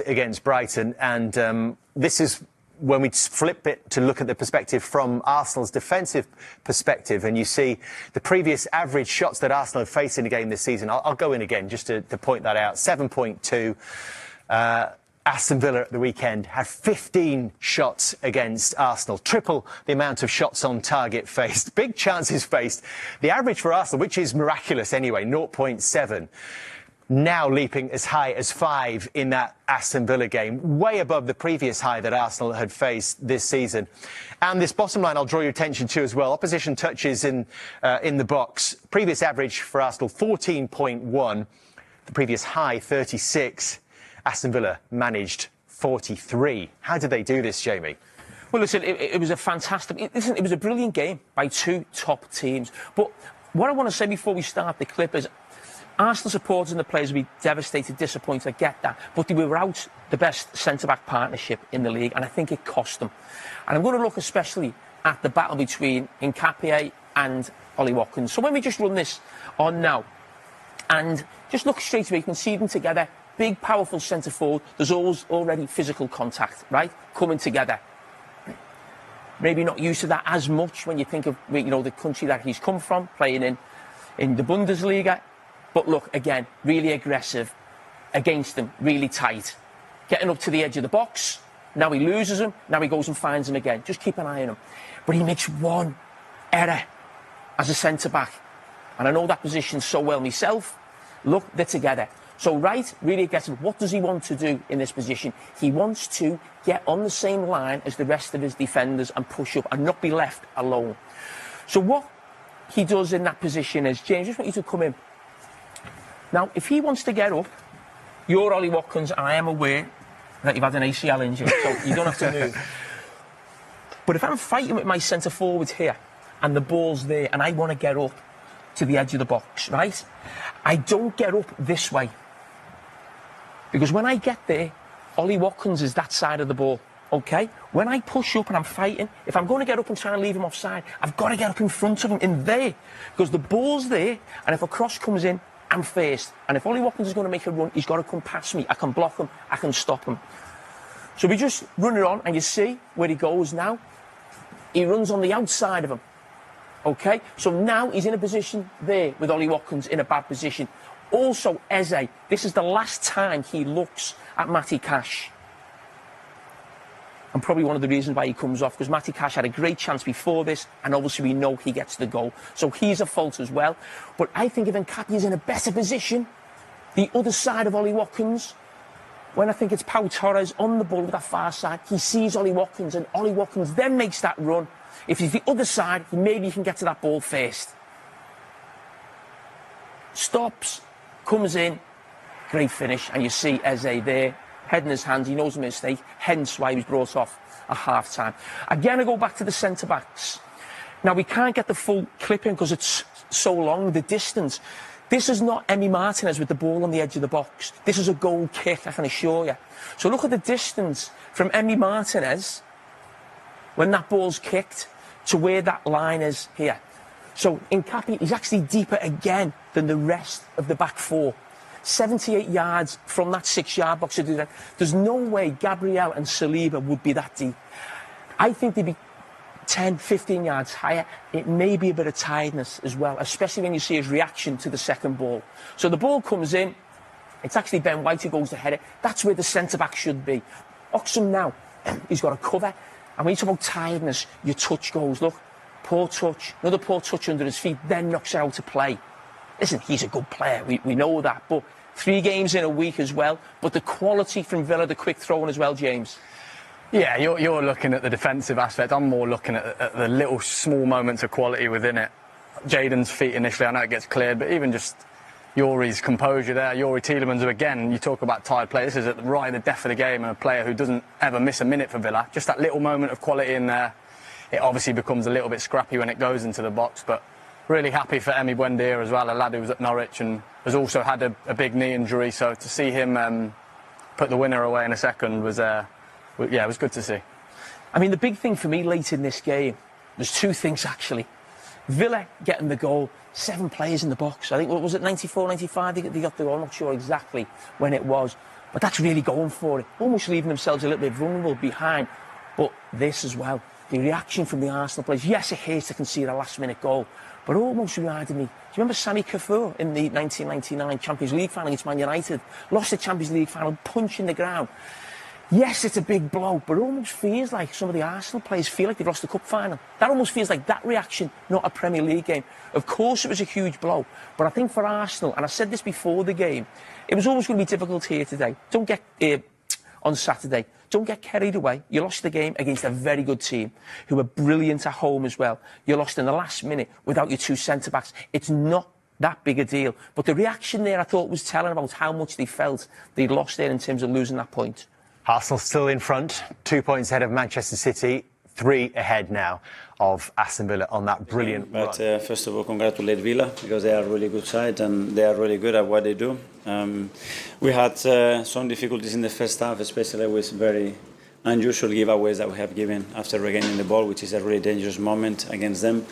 against Brighton, and this is when we flip it to look at the perspective from Arsenal's defensive perspective, and you see the previous average shots that Arsenal have faced in a game this season. I'll go in again just to point that out. 7.2. Aston Villa at the weekend had 15 shots against Arsenal, triple the amount of shots on target faced, big chances faced. The average for Arsenal, which is miraculous anyway, 0.7. Now leaping as high as 5 in that Aston Villa game, way above the previous high that Arsenal had faced this season. And this bottom line I'll draw your attention to as well. Opposition touches in the box. Previous average for Arsenal, 14.1. The previous high, 36. Aston Villa managed 43. How did they do this, Jamie? Well, listen, it was a fantastic... Listen, it was a brilliant game by two top teams. But what I want to say before we start the clip is Arsenal supporters and the players will be devastated, disappointed, I get that. But they were without the best centre-back partnership in the league, and I think it cost them. And I'm going to look especially at the battle between Nketiah and Ollie Watkins. So when we just run this on now, and just look straight away, you can see them together. Big, powerful centre-forward. There's always already physical contact, right? Coming together. Maybe not used to that as much when you think of, you know, the country that he's come from, playing in the Bundesliga. But look, again, really aggressive against them, really tight. Getting up to the edge of the box. Now he loses him. Now he goes and finds him again. Just keep an eye on him. But he makes one error as a centre-back. And I know that position so well myself. Look, they're together. So, right, really aggressive. What does he want to do in this position? He wants to get on the same line as the rest of his defenders and push up and not be left alone. So what he does in that position is, James, I just want you to come in. Now, if he wants to get up, you're Ollie Watkins, and I am aware that you've had an ACL injury, so you don't have to move. But if I'm fighting with my centre-forwards here, and the ball's there, and I want to get up to the edge of the box, right? I don't get up this way. Because when I get there, Ollie Watkins is that side of the ball, OK? When I push up and I'm fighting, if I'm going to get up and try and leave him offside, I've got to get up in front of him, in there. Because the ball's there, and if a cross comes in, I'm first. And if Ollie Watkins is going to make a run, he's got to come past me. I can block him, I can stop him. So we just run it on, and you see where he goes now. He runs on the outside of him. OK? So now he's in a position there with Ollie Watkins in a bad position. Also, Eze, this is the last time he looks at Matty Cash. And probably one of the reasons why he comes off, because Matty Cash had a great chance before this, and obviously we know he gets the goal. So he's a fault as well. But I think if Nketiah is in a better position, the other side of Ollie Watkins, when I think it's Pau Torres on the ball with that far side, he sees Ollie Watkins, and Ollie Watkins then makes that run. If he's the other side, maybe he can get to that ball first. Stops, comes in, great finish, and you see Eze there, head in his hands, he knows a mistake, hence why he was brought off at half-time. Again, I go back to the centre-backs. Now, we can't get the full clip in because it's so long, the distance. This is not Emi Martinez with the ball on the edge of the box. This is a goal kick, I can assure you. So look at the distance from Emi Martinez when that ball's kicked to where that line is here. So Nketiah, he's actually deeper again than the rest of the back four. 78 yards from that 6-yard box to do that. There's no way Gabriel and Saliba would be that deep. I think they'd be 10, 15 yards higher. It may be a bit of tiredness as well, especially when you see his reaction to the second ball. So the ball comes in. It's actually Ben White who goes to head it. That's where the centre-back should be. Oxham now, he's got a cover. And when you talk about tiredness, your touch goes, look, poor touch, another poor touch under his feet, then knocks it out to play. Listen, he's a good player, we know that, but 3 games in a week as well. But the quality from Villa, the quick throwing as well, James. Yeah, you're looking at the defensive aspect. I'm more looking at the little small moments of quality within it. Jaden's feet initially, I know it gets cleared, but even just Yuri's composure there, Yuri Tielemans, who again, you talk about tired play, this is right at the depth of the game, and a player who doesn't ever miss a minute for Villa. Just that little moment of quality in there. It obviously becomes a little bit scrappy when it goes into the box, but really happy for Emi Buendia as well, a lad who was at Norwich and has also had a big knee injury, so to see him put the winner away in a second was, yeah, it was good to see. I mean, the big thing for me late in this game, there's 2 things actually. Villa getting the goal, 7 players in the box. I think, what was it, 94, 95 they got the goal, I'm not sure exactly when it was. but that's really going for it, almost leaving themselves a little bit vulnerable behind. But this as well, the reaction from the Arsenal players, yes, it hurts to concede a last-minute goal, but almost reminded me, do you remember Sami Khedira in the 1999 Champions League final against Man United? Lost the Champions League final, punching the ground. Yes, it's a big blow, but it almost feels like some of the Arsenal players feel like they've lost the cup final. That almost feels like that reaction, not a Premier League game. Of course it was a huge blow, but I think for Arsenal, and I said this before the game, it was always going to be difficult here today. Don't get on Saturday. Don't get carried away. You lost the game against a very good team who were brilliant at home as well. You lost in the last minute without your two centre-backs. It's not that big a deal. But the reaction there, I thought, was telling about how much they felt they'd lost there in terms of losing that point. Arsenal still in front, 2 points ahead of Manchester City, 3 ahead now of Aston Villa on that brilliant run. But first of all, congratulate Villa, because they are a really good side and they are really good at what they do. We had some difficulties in the first half, especially with very unusual giveaways that we have given after regaining the ball, which is a really dangerous moment against them.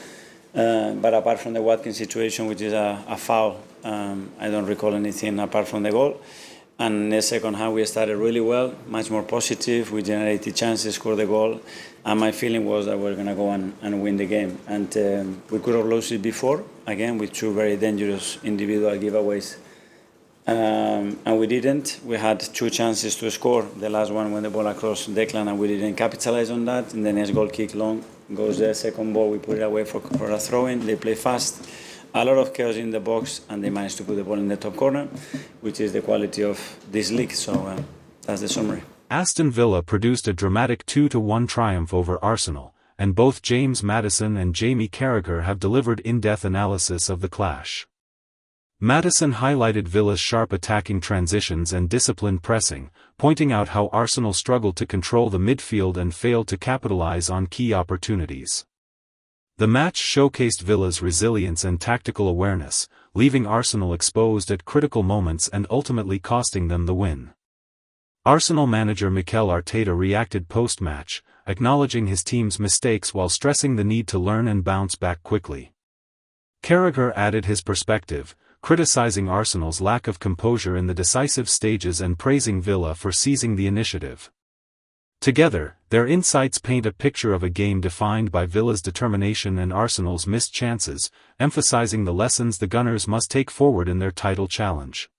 But apart from the Watkins situation, which is a foul, I don't recall anything apart from the goal. And in the second half, we started really well, much more positive. We generated chances, scored the goal. And my feeling was that we were going to go and win the game. And we could have lost it before, again, with 2 very dangerous individual giveaways. And we didn't. We had 2 chances to score. The last one went the ball across Declan, and we didn't capitalize on that. And the next goal kick long goes there. Second ball, we put it away for a throw-in. They play fast. A lot of chaos in the box, and they managed to put the ball in the top corner, which is the quality of this league. So that's the summary. Aston Villa produced a dramatic 2-1 triumph over Arsenal, and both James Maddison and Jamie Carragher have delivered in-depth analysis of the clash. Maddison highlighted Villa's sharp attacking transitions and disciplined pressing, pointing out how Arsenal struggled to control the midfield and failed to capitalize on key opportunities. The match showcased Villa's resilience and tactical awareness, leaving Arsenal exposed at critical moments and ultimately costing them the win. Arsenal manager Mikel Arteta reacted post-match, acknowledging his team's mistakes while stressing the need to learn and bounce back quickly. Carragher added his perspective, criticizing Arsenal's lack of composure in the decisive stages and praising Villa for seizing the initiative. Together, their insights paint a picture of a game defined by Villa's determination and Arsenal's missed chances, emphasizing the lessons the Gunners must take forward in their title challenge.